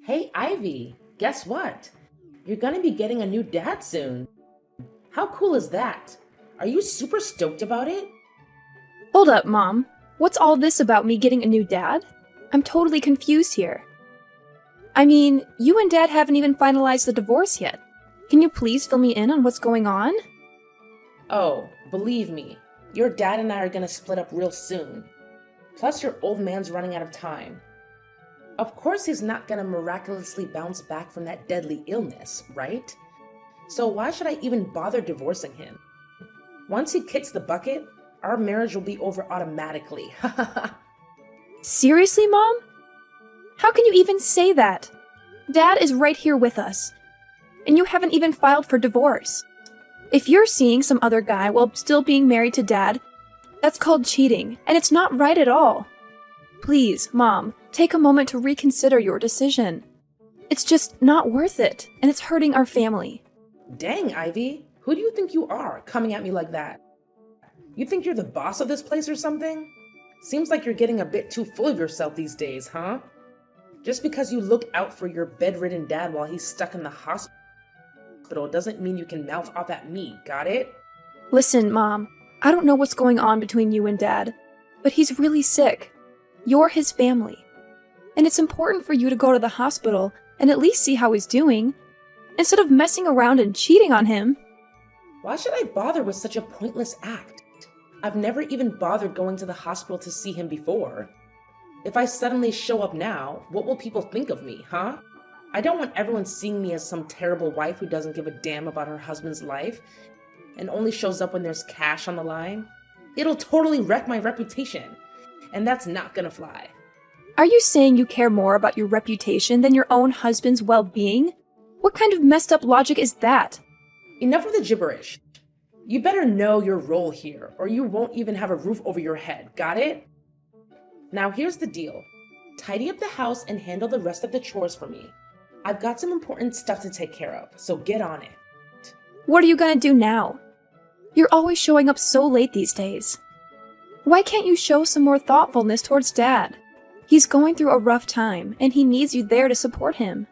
Hey, Ivy, guess what? You're gonna be getting a new dad soon. How cool is that? Are you super stoked about it? Hold up, Mom. What's all this about me getting a new dad? I'm totally confused here. I mean, you and Dad haven't even finalized the divorce yet. Can you please fill me in on what's going on? Oh, believe me, your dad and I are gonna split up real soon. Plus, your old man's running out of time. Of course, he's not gonna miraculously bounce back from that deadly illness, right? So, why should I even bother divorcing him? Once he kicks the bucket, our marriage will be over automatically. Seriously, Mom? How can you even say that? Dad is right here with us, and you haven't even filed for divorce. If you're seeing some other guy while still being married to Dad, that's called cheating, and it's not right at all. Please, Mom, take a moment to reconsider your decision. It's just not worth it, and it's hurting our family. Dang, Ivy, who do you think you are, coming at me like that? You think you're the boss of this place or something? Seems like you're getting a bit too full of yourself these days, huh? Just because you look out for your bedridden dad while he's stuck in the hospital doesn't mean you can mouth off at me, got it? Listen, Mom, I don't know what's going on between you and Dad, but he's really sick. You're his family. And it's important for you to go to the hospital and at least see how he's doing, instead of messing around and cheating on him. Why should I bother with such a pointless act? I've never even bothered going to the hospital to see him before. If I suddenly show up now, what will people think of me, huh? I don't want everyone seeing me as some terrible wife who doesn't give a damn about her husband's life and only shows up when there's cash on the line. It'll totally wreck my reputation, and that's not gonna fly. Are you saying you care more about your reputation than your own husband's well-being? What kind of messed up logic is that? Enough of the gibberish. You better know your role here, or you won't even have a roof over your head, got it? Now here's the deal. Tidy up the house and handle the rest of the chores for me. I've got some important stuff to take care of, so get on it. What are you gonna do now? You're always showing up so late these days. Why can't you show some more thoughtfulness towards Dad? He's going through a rough time, and he needs you there to support him.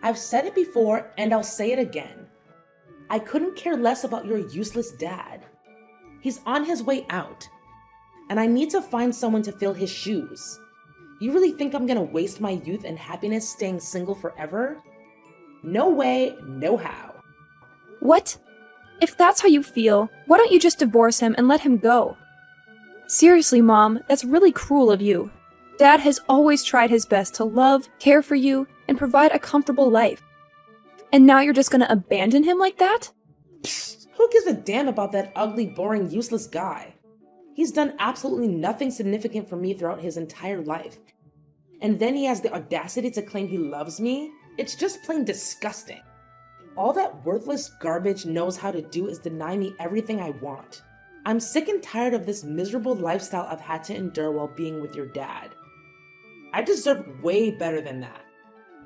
I've said it before, and I'll say it again. I couldn't care less about your useless dad. He's on his way out, and I need to find someone to fill his shoes. You really think I'm gonna waste my youth and happiness staying single forever? No way, no how. What? If that's how you feel, why don't you just divorce him and let him go? Seriously, Mom, that's really cruel of you. Dad has always tried his best to love, care for you, and provide a comfortable life. And now you're just gonna abandon him like that? Psst, who gives a damn about that ugly, boring, useless guy? He's done absolutely nothing significant for me throughout his entire life. And then he has the audacity to claim he loves me? It's just plain disgusting. All that worthless garbage knows how to do is deny me everything I want. I'm sick and tired of this miserable lifestyle I've had to endure while being with your dad. I deserve way better than that.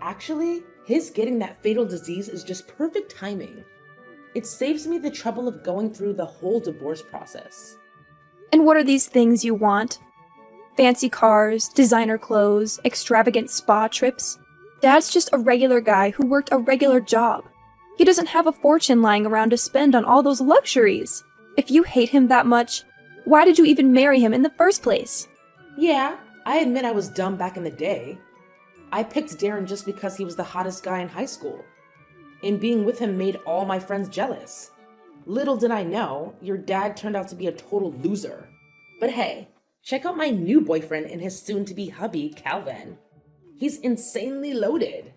Actually, his getting that fatal disease is just perfect timing. It saves me the trouble of going through the whole divorce process. And what are these things you want? Fancy cars, designer clothes, extravagant spa trips? Dad's just a regular guy who worked a regular job. He doesn't have a fortune lying around to spend on all those luxuries. If you hate him that much, why did you even marry him in the first place? Yeah, I admit I was dumb back in the day. I picked Darren just because he was the hottest guy in high school. And being with him made all my friends jealous. Little did I know, your dad turned out to be a total loser. But hey, check out my new boyfriend and his soon-to-be hubby, Calvin. He's insanely loaded.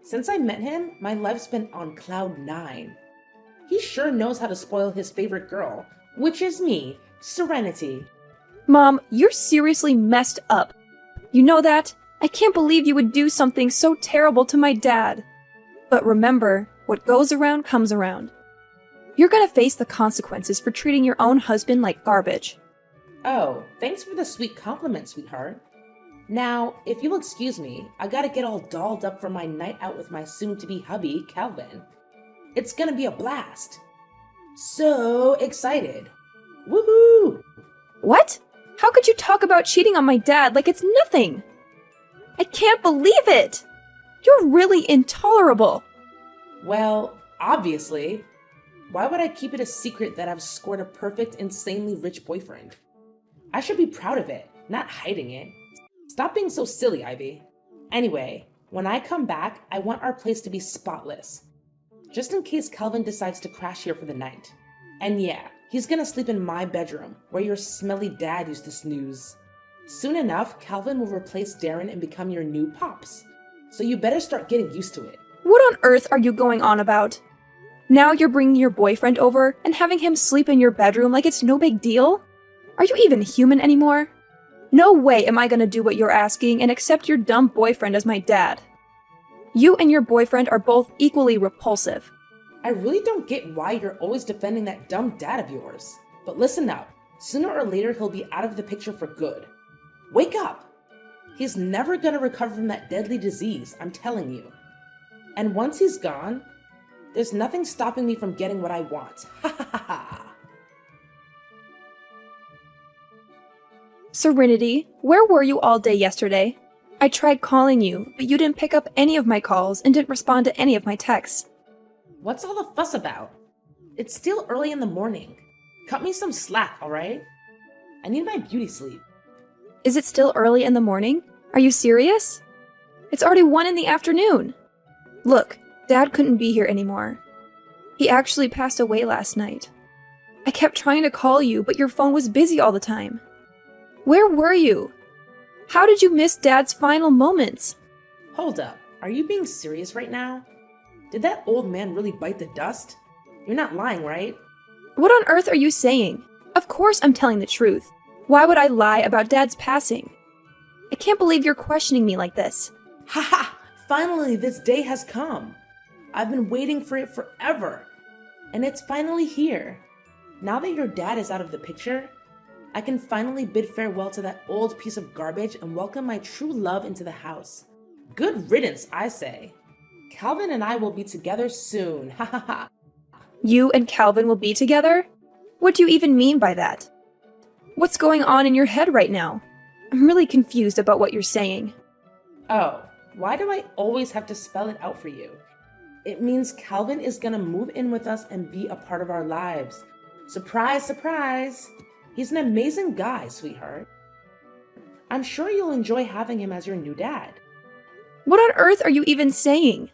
Since I met him, my life's been on cloud 9. He sure knows how to spoil his favorite girl, which is me, Serenity. Mom, you're seriously messed up. You know that? I can't believe you would do something so terrible to my dad. But remember, what goes around comes around. You're gonna face the consequences for treating your own husband like garbage. Oh, thanks for the sweet compliment, sweetheart. Now, if you'll excuse me, I gotta get all dolled up for my night out with my soon-to-be hubby, Calvin. It's gonna be a blast. So excited. Woohoo! What? How could you talk about cheating on my dad like it's nothing? I can't believe it! You're really intolerable. Well, obviously. Why would I keep it a secret that I've scored a perfect, insanely rich boyfriend? I should be proud of it, not hiding it. Stop being so silly, Ivy. Anyway, when I come back, I want our place to be spotless. Just in case Calvin decides to crash here for the night. And yeah, he's gonna sleep in my bedroom, where your smelly dad used to snooze. Soon enough, Calvin will replace Darren and become your new Pops. So you better start getting used to it. What on earth are you going on about? Now you're bringing your boyfriend over and having him sleep in your bedroom like it's no big deal? Are you even human anymore? No way am I gonna do what you're asking and accept your dumb boyfriend as my dad. You and your boyfriend are both equally repulsive. I really don't get why you're always defending that dumb dad of yours. But listen up, sooner or later he'll be out of the picture for good. Wake up! He's never gonna recover from that deadly disease, I'm telling you. And once he's gone, there's nothing stopping me from getting what I want. Ha ha ha ha! Serenity, where were you all day yesterday? I tried calling you, but you didn't pick up any of my calls and didn't respond to any of my texts. What's all the fuss about? It's still early in the morning. Cut me some slack, alright? I need my beauty sleep. Is it still early in the morning? Are you serious? It's already 1 in the afternoon. Look, Dad couldn't be here anymore. He actually passed away last night. I kept trying to call you, but your phone was busy all the time. Where were you? How did you miss Dad's final moments? Hold up, are you being serious right now? Did that old man really bite the dust? You're not lying, right? What on earth are you saying? Of course I'm telling the truth. Why would I lie about Dad's passing? I can't believe you're questioning me like this. Ha ha! Finally, this day has come. I've been waiting for it forever. And it's finally here. Now that your dad is out of the picture, I can finally bid farewell to that old piece of garbage and welcome my true love into the house. Good riddance, I say. Calvin and I will be together soon. Ha ha ha. You and Calvin will be together? What do you even mean by that? What's going on in your head right now? I'm really confused about what you're saying. Oh, why do I always have to spell it out for you? It means Calvin is gonna move in with us and be a part of our lives. Surprise, surprise! He's an amazing guy, sweetheart. I'm sure you'll enjoy having him as your new dad. What on earth are you even saying?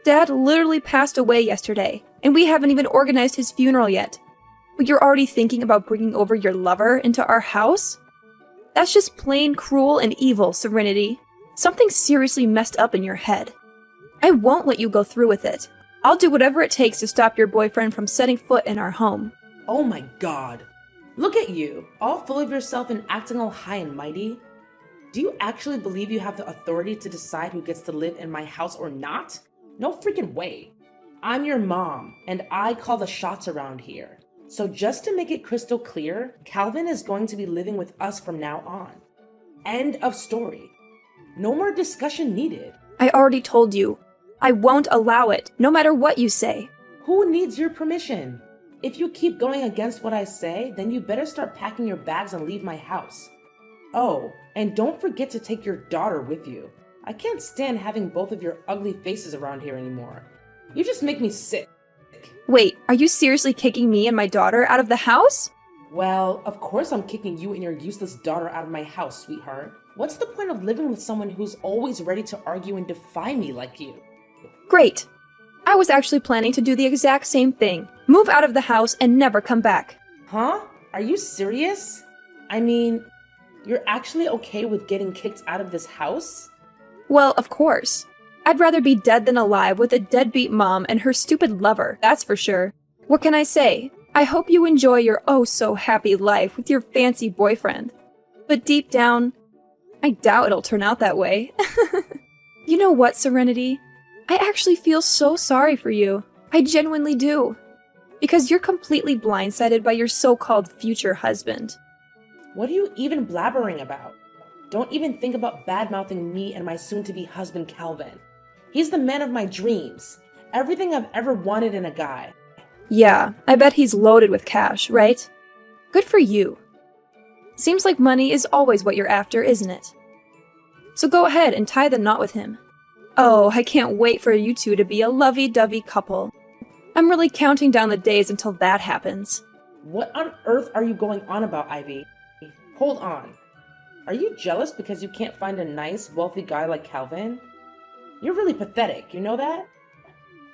Dad literally passed away yesterday, and we haven't even organized his funeral yet. But you're already thinking about bringing over your lover into our house? That's just plain cruel and evil, Serenity. Something seriously messed up in your head. I won't let you go through with it. I'll do whatever it takes to stop your boyfriend from setting foot in our home. Oh my god. Look at you, all full of yourself and acting all high and mighty. Do you actually believe you have the authority to decide who gets to live in my house or not? No freaking way. I'm your mom, and I call the shots around here. So just to make it crystal clear, Calvin is going to be living with us from now on. End of story. No more discussion needed. I already told you. I won't allow it, no matter what you say. Who needs your permission? If you keep going against what I say, then you better start packing your bags and leave my house. Oh, and don't forget to take your daughter with you. I can't stand having both of your ugly faces around here anymore. You just make me sick. Wait, are you seriously kicking me and my daughter out of the house? Well, of course I'm kicking you and your useless daughter out of my house, sweetheart. What's the point of living with someone who's always ready to argue and defy me like you? Great. I was actually planning to do the exact same thing. Move out of the house and never come back. Huh? Are you serious? I mean, you're actually okay with getting kicked out of this house? Well, of course. I'd rather be dead than alive with a deadbeat mom and her stupid lover, that's for sure. What can I say? I hope you enjoy your oh-so-happy life with your fancy boyfriend. But deep down, I doubt it'll turn out that way. You know what, Serenity? I actually feel so sorry for you. I genuinely do. Because you're completely blindsided by your so-called future husband. What are you even blabbering about? Don't even think about bad-mouthing me and my soon-to-be husband, Calvin. He's the man of my dreams. Everything I've ever wanted in a guy. Yeah, I bet he's loaded with cash, right? Good for you. Seems like money is always what you're after, isn't it? So go ahead and tie the knot with him. Oh, I can't wait for you two to be a lovey-dovey couple. I'm really counting down the days until that happens. What on earth are you going on about, Ivy? Hold on. Are you jealous because you can't find a nice, wealthy guy like Calvin? You're really pathetic, you know that?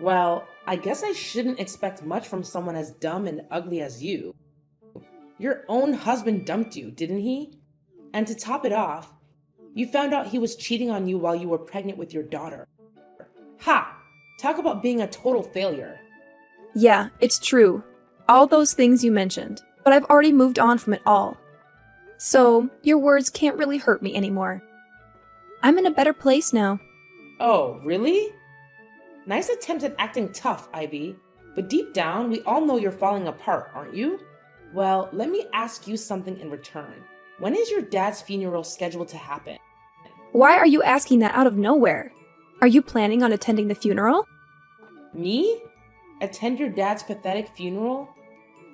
Well, I guess I shouldn't expect much from someone as dumb and ugly as you. Your own husband dumped you, didn't he? And to top it off, you found out he was cheating on you while you were pregnant with your daughter. Ha! Talk about being a total failure. Yeah, it's true. All those things you mentioned, but I've already moved on from it all. So, your words can't really hurt me anymore. I'm in a better place now. Oh, really? Nice attempt at acting tough, Ivy. But deep down, we all know you're falling apart, aren't you? Well, let me ask you something in return. When is your dad's funeral scheduled to happen? Why are you asking that out of nowhere? Are you planning on attending the funeral? Me? Attend your dad's pathetic funeral?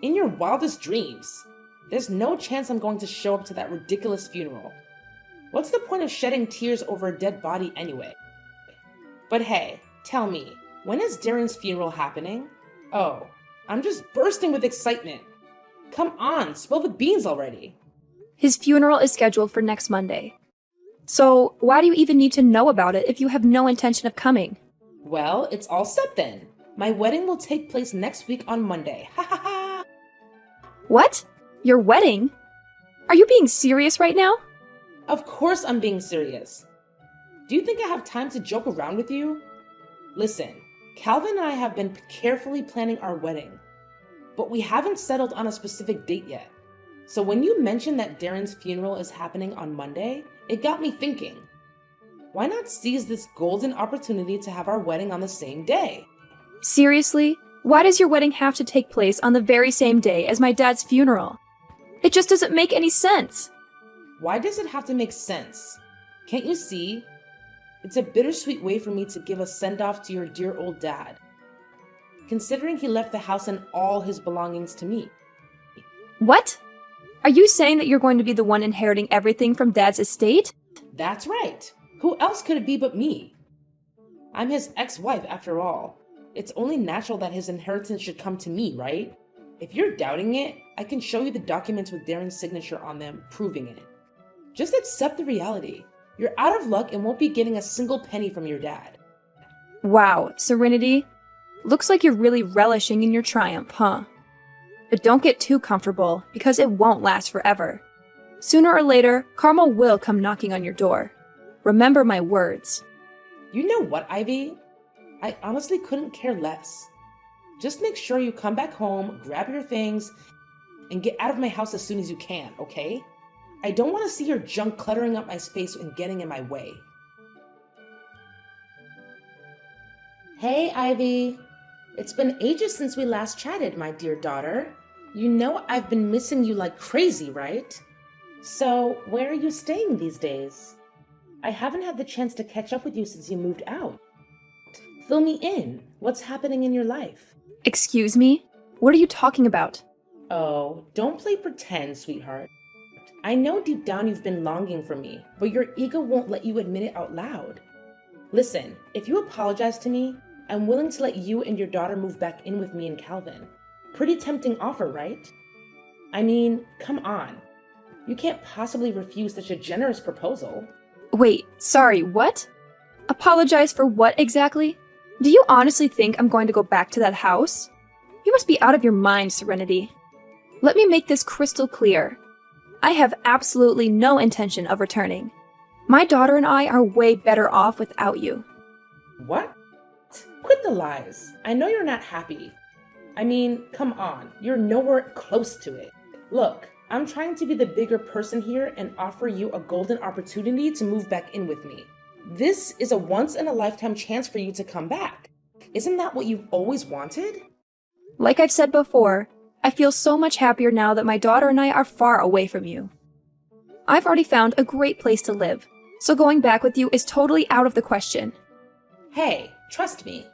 In your wildest dreams. There's no chance I'm going to show up to that ridiculous funeral. What's the point of shedding tears over a dead body anyway? But hey, tell me, when is Darren's funeral happening? Oh, I'm just bursting with excitement. Come on, spill the beans already. His funeral is scheduled for next Monday. So, why do you even need to know about it if you have no intention of coming? Well, it's all set then. My wedding will take place next week on Monday. Ha ha ha! What? Your wedding? Are you being serious right now? Of course I'm being serious. Do you think I have time to joke around with you? Listen, Calvin and I have been carefully planning our wedding, but we haven't settled on a specific date yet. So when you mentioned that Darren's funeral is happening on Monday, it got me thinking. Why not seize this golden opportunity to have our wedding on the same day? Seriously? Why does your wedding have to take place on the very same day as my dad's funeral? It just doesn't make any sense. Why does it have to make sense? Can't you see? It's a bittersweet way for me to give a send-off to your dear old dad, considering he left the house and all his belongings to me. What? Are you saying that you're going to be the one inheriting everything from Dad's estate? That's right. Who else could it be but me? I'm his ex-wife after all. It's only natural that his inheritance should come to me, right? If you're doubting it, I can show you the documents with Darren's signature on them proving it. Just accept the reality. You're out of luck and won't be getting a single penny from your dad. Wow, Serenity. Looks like you're really relishing in your triumph, huh? But don't get too comfortable, because it won't last forever. Sooner or later, karma will come knocking on your door. Remember my words. You know what, Ivy? I honestly couldn't care less. Just make sure you come back home, grab your things, and get out of my house as soon as you can, okay? I don't want to see your junk cluttering up my space and getting in my way. Hey, Ivy. It's been ages since we last chatted, my dear daughter. You know I've been missing you like crazy, right? So, where are you staying these days? I haven't had the chance to catch up with you since you moved out. Fill me in. What's happening in your life? Excuse me? What are you talking about? Oh, don't play pretend, sweetheart. I know deep down you've been longing for me, but your ego won't let you admit it out loud. Listen, if you apologize to me, I'm willing to let you and your daughter move back in with me and Calvin. Pretty tempting offer, right? I mean, come on. You can't possibly refuse such a generous proposal. Wait, sorry, what? Apologize for what exactly? Do you honestly think I'm going to go back to that house? You must be out of your mind, Serenity. Let me make this crystal clear. I have absolutely no intention of returning. My daughter and I are way better off without you. What? Quit the lies. I know you're not happy. I mean, come on, you're nowhere close to it. Look, I'm trying to be the bigger person here and offer you a golden opportunity to move back in with me. This is a once-in-a-lifetime chance for you to come back. Isn't that what you've always wanted? Like I've said before, I feel so much happier now that my daughter and I are far away from you. I've already found a great place to live, so going back with you is totally out of the question. Hey, trust me.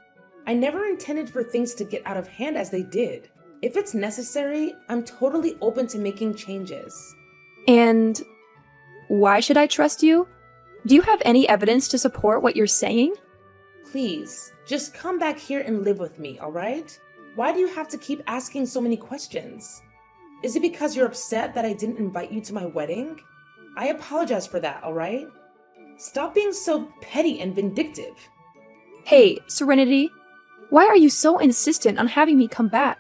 I never intended for things to get out of hand as they did. If it's necessary, I'm totally open to making changes. And why should I trust you? Do you have any evidence to support what you're saying? Please, just come back here and live with me, alright? Why do you have to keep asking so many questions? Is it because you're upset that I didn't invite you to my wedding? I apologize for that, alright? Stop being so petty and vindictive. Hey, Serenity, why are you so insistent on having me come back?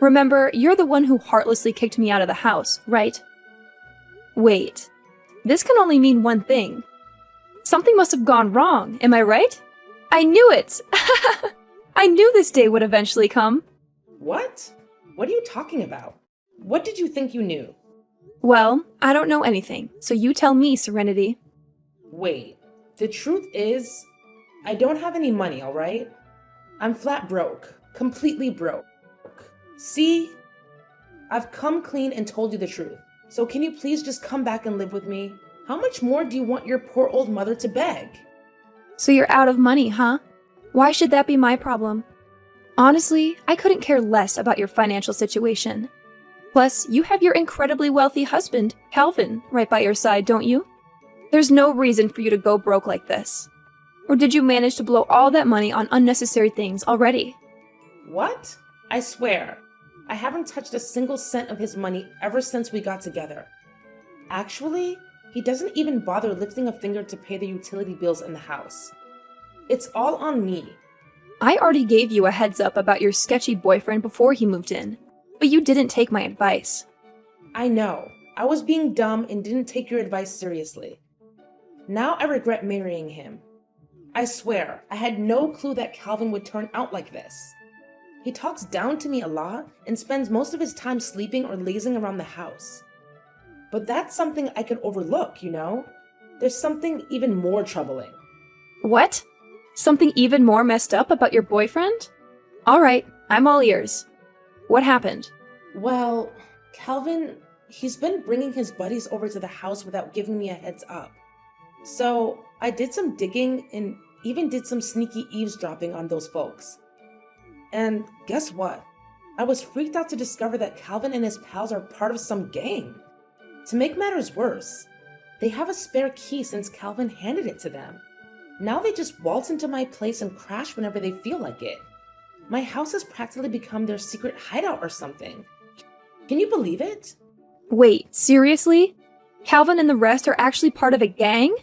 Remember, you're the one who heartlessly kicked me out of the house, right? Wait, this can only mean one thing. Something must have gone wrong, am I right? I knew it! I knew this day would eventually come. What? What are you talking about? What did you think you knew? Well, I don't know anything, so you tell me, Serenity. Wait, the truth is, I don't have any money, alright? I'm flat broke. Completely broke. See? I've come clean and told you the truth. So can you please just come back and live with me? How much more do you want your poor old mother to beg? So you're out of money, huh? Why should that be my problem? Honestly, I couldn't care less about your financial situation. Plus, you have your incredibly wealthy husband, Calvin, right by your side, don't you? There's no reason for you to go broke like this. Or did you manage to blow all that money on unnecessary things already? What? I swear, I haven't touched a single cent of his money ever since we got together. Actually, he doesn't even bother lifting a finger to pay the utility bills in the house. It's all on me. I already gave you a heads up about your sketchy boyfriend before he moved in, but you didn't take my advice. I know. I was being dumb and didn't take your advice seriously. Now I regret marrying him. I swear, I had no clue that Calvin would turn out like this. He talks down to me a lot and spends most of his time sleeping or lazing around the house. But that's something I could overlook, you know? There's something even more troubling. What? Something even more messed up about your boyfriend? All right, I'm all ears. What happened? Well, Calvin, he's been bringing his buddies over to the house without giving me a heads up. So I did some digging and even did some sneaky eavesdropping on those folks. And guess what? I was freaked out to discover that Calvin and his pals are part of some gang. To make matters worse, they have a spare key since Calvin handed it to them. Now they just waltz into my place and crash whenever they feel like it. My house has practically become their secret hideout or something. Can you believe it? Wait, seriously? Calvin and the rest are actually part of a gang?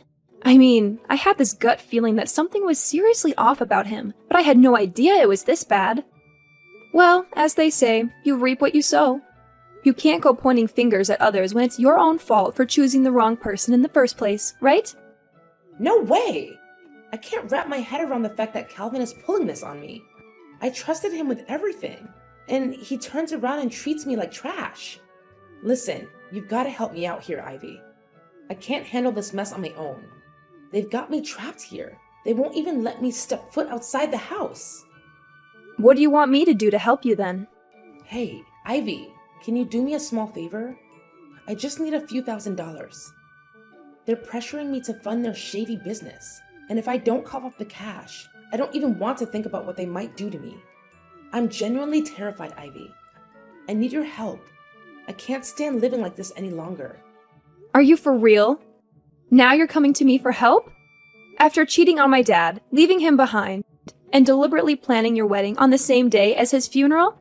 I mean, I had this gut feeling that something was seriously off about him, but I had no idea it was this bad. Well, as they say, you reap what you sow. You can't go pointing fingers at others when it's your own fault for choosing the wrong person in the first place, right? No way! I can't wrap my head around the fact that Calvin is pulling this on me. I trusted him with everything, and he turns around and treats me like trash. Listen, you've got to help me out here, Ivy. I can't handle this mess on my own. They've got me trapped here. They won't even let me step foot outside the house. What do you want me to do to help you then? Hey, Ivy, can you do me a small favor? I just need a few $1,000s. They're pressuring me to fund their shady business, and if I don't cough up the cash, I don't even want to think about what they might do to me. I'm genuinely terrified, Ivy. I need your help. I can't stand living like this any longer. Are you for real? Now you're coming to me for help? After cheating on my dad, leaving him behind, and deliberately planning your wedding on the same day as his funeral?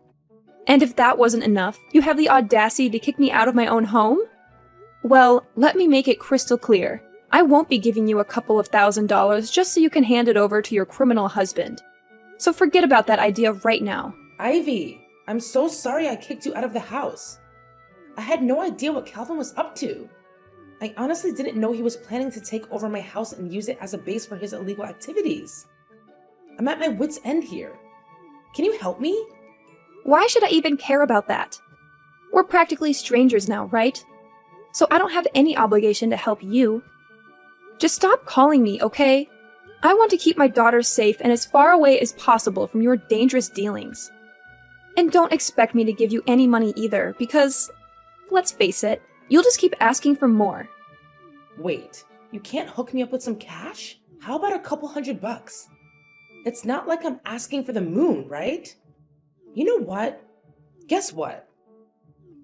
And if that wasn't enough, you have the audacity to kick me out of my own home? Well, let me make it crystal clear. I won't be giving you a couple of $1,000s just so you can hand it over to your criminal husband. So forget about that idea right now. Ivy, I'm so sorry I kicked you out of the house. I had no idea what Calvin was up to. I honestly didn't know he was planning to take over my house and use it as a base for his illegal activities. I'm at my wit's end here. Can you help me? Why should I even care about that? We're practically strangers now, right? So I don't have any obligation to help you. Just stop calling me, okay? I want to keep my daughter safe and as far away as possible from your dangerous dealings. And don't expect me to give you any money either, because, let's face it, you'll just keep asking for more. Wait, you can't hook me up with some cash? How about a couple $100? It's not like I'm asking for the moon, right? You know what? Guess what?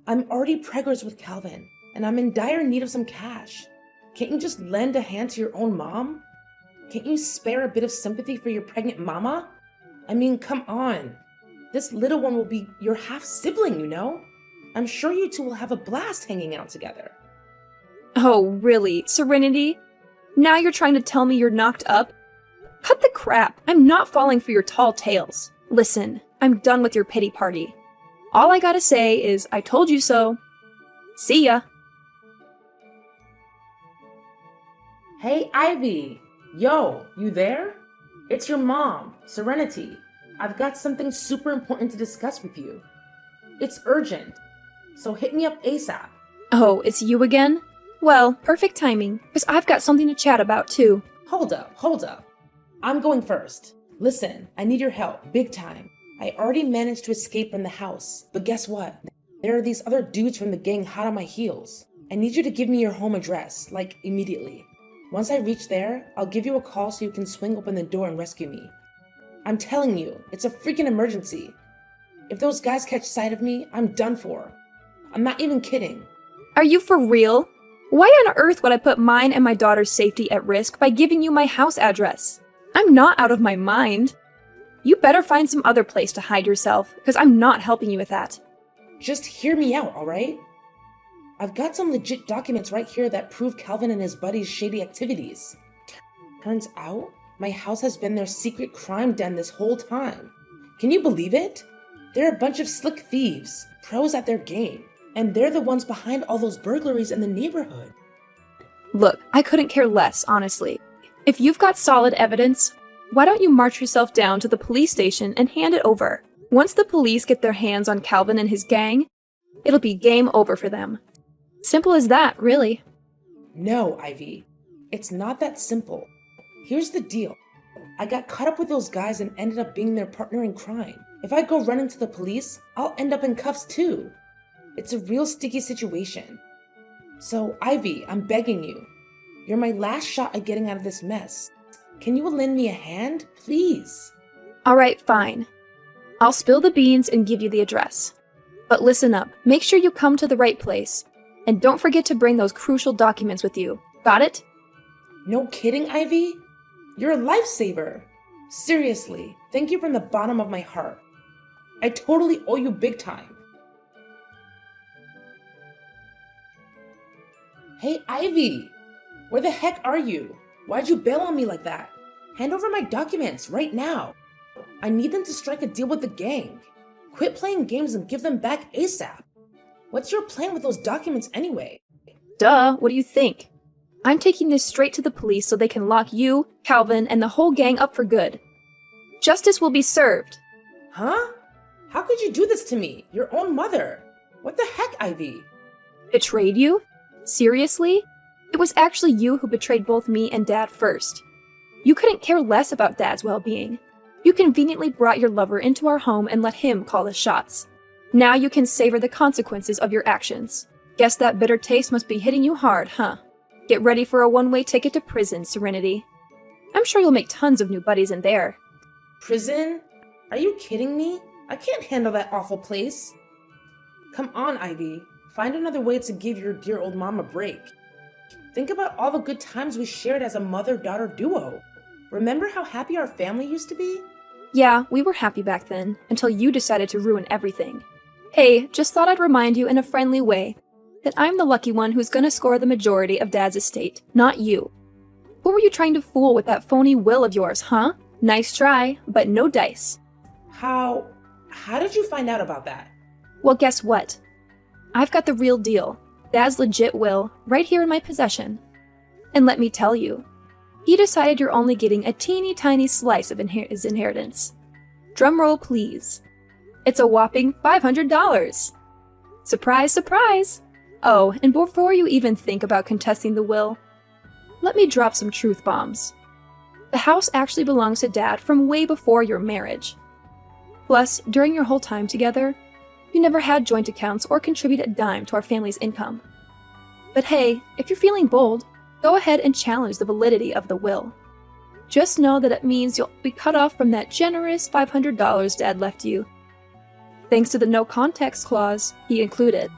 I'm already preggers with Calvin, and I'm in dire need of some cash. Can't you just lend a hand to your own mom? Can't you spare a bit of sympathy for your pregnant mama? I mean, come on. This little one will be your half-sibling, you know? I'm sure you two will have a blast hanging out together. Oh, really? Serenity? Now you're trying to tell me you're knocked up? Cut the crap. I'm not falling for your tall tales. Listen, I'm done with your pity party. All I gotta say is, I told you so. See ya. Hey, Ivy. Yo, you there? It's your mom, Serenity. I've got something super important to discuss with you. It's urgent, so hit me up ASAP. Oh, it's you again? Well, perfect timing, because I've got something to chat about too. Hold up. I'm going first. Listen, I need your help, big time. I already managed to escape from the house, but guess what? There are these other dudes from the gang hot on my heels. I need you to give me your home address, like immediately. Once I reach there, I'll give you a call so you can swing open the door and rescue me. I'm telling you, it's a freaking emergency. If those guys catch sight of me, I'm done for. I'm not even kidding. Are you for real? Why on earth would I put mine and my daughter's safety at risk by giving you my house address? I'm not out of my mind. You better find some other place to hide yourself, because I'm not helping you with that. Just hear me out, alright? I've got some legit documents right here that prove Calvin and his buddies' shady activities. Turns out, my house has been their secret crime den this whole time. Can you believe it? They're a bunch of slick thieves, pros at their game, and they're the ones behind all those burglaries in the neighborhood. Look, I couldn't care less, honestly. If you've got solid evidence, why don't you march yourself down to the police station and hand it over? Once the police get their hands on Calvin and his gang, it'll be game over for them. Simple as that, really. No, Ivy. It's not that simple. Here's the deal. I got caught up with those guys and ended up being their partner in crime. If I go running to the police, I'll end up in cuffs too. It's a real sticky situation. So, Ivy, I'm begging you. You're my last shot at getting out of this mess. Can you lend me a hand, please? Alright, fine. I'll spill the beans and give you the address. But listen up, make sure you come to the right place. And don't forget to bring those crucial documents with you. Got it? No kidding, Ivy? You're a lifesaver. Seriously, thank you from the bottom of my heart. I totally owe you big time. Hey, Ivy! Where the heck are you? Why'd you bail on me like that? Hand over my documents right now. I need them to strike a deal with the gang. Quit playing games and give them back ASAP. What's your plan with those documents anyway? Duh, what do you think? I'm taking this straight to the police so they can lock you, Calvin, and the whole gang up for good. Justice will be served. Huh? How could you do this to me, your own mother? What the heck, Ivy? Betrayed you? Seriously? It was actually you who betrayed both me and Dad first. You couldn't care less about Dad's well-being. You conveniently brought your lover into our home and let him call the shots. Now you can savor the consequences of your actions. Guess that bitter taste must be hitting you hard, huh? Get ready for a one-way ticket to prison, Serenity. I'm sure you'll make tons of new buddies in there. Prison? Are you kidding me? I can't handle that awful place. Come on, Ivy. Find another way to give your dear old mom a break. Think about all the good times we shared as a mother-daughter duo. Remember how happy our family used to be? Yeah, we were happy back then, until you decided to ruin everything. Hey, just thought I'd remind you in a friendly way that I'm the lucky one who's gonna score the majority of Dad's estate, not you. Who were you trying to fool with that phony will of yours, huh? Nice try, but no dice. How did you find out about that? Well, guess what? I've got the real deal. Dad's legit will, right here in my possession. And let me tell you, he decided you're only getting a teeny tiny slice of his inheritance. Drumroll, please. It's a whopping $500. Surprise, surprise! Oh, and before you even think about contesting the will, let me drop some truth bombs. The house actually belongs to Dad from way before your marriage. Plus, during your whole time together, you never had joint accounts or contributed a dime to our family's income. But hey, if you're feeling bold, go ahead and challenge the validity of the will. Just know that it means you'll be cut off from that generous $500 Dad left you. Thanks to the no context clause he included.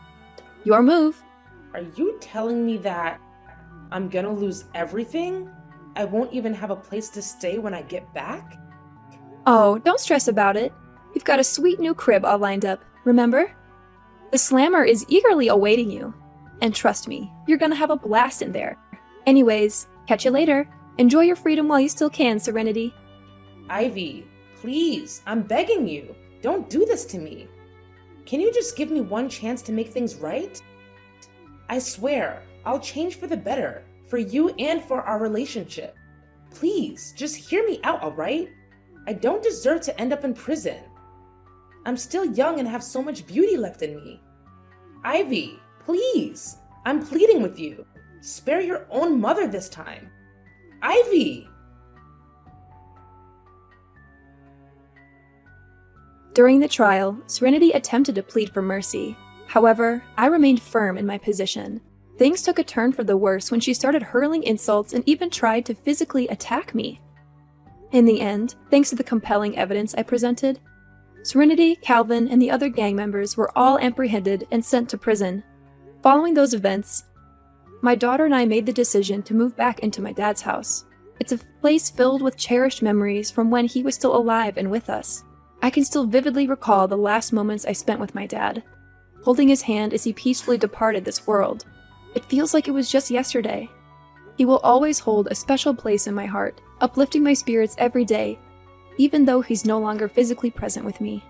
Your move. Are you telling me that I'm gonna lose everything? I won't even have a place to stay when I get back? Oh, don't stress about it. We've got a sweet new crib all lined up, remember? The Slammer is eagerly awaiting you. And trust me, you're gonna have a blast in there. Anyways, catch you later. Enjoy your freedom while you still can, Serenity. Ivy, please, I'm begging you. Don't do this to me. Can you just give me one chance to make things right? I swear, I'll change for the better, for you and for our relationship. Please, just hear me out, alright? I don't deserve to end up in prison. I'm still young and have so much beauty left in me. Ivy, please, I'm pleading with you. Spare your own mother this time. Ivy! During the trial, Serenity attempted to plead for mercy. However, I remained firm in my position. Things took a turn for the worse when she started hurling insults and even tried to physically attack me. In the end, thanks to the compelling evidence I presented, Serenity, Calvin, and the other gang members were all apprehended and sent to prison. Following those events, my daughter and I made the decision to move back into my dad's house. It's a place filled with cherished memories from when he was still alive and with us. I can still vividly recall the last moments I spent with my dad, holding his hand as he peacefully departed this world. It feels like it was just yesterday. He will always hold a special place in my heart, uplifting my spirits every day, even though he's no longer physically present with me.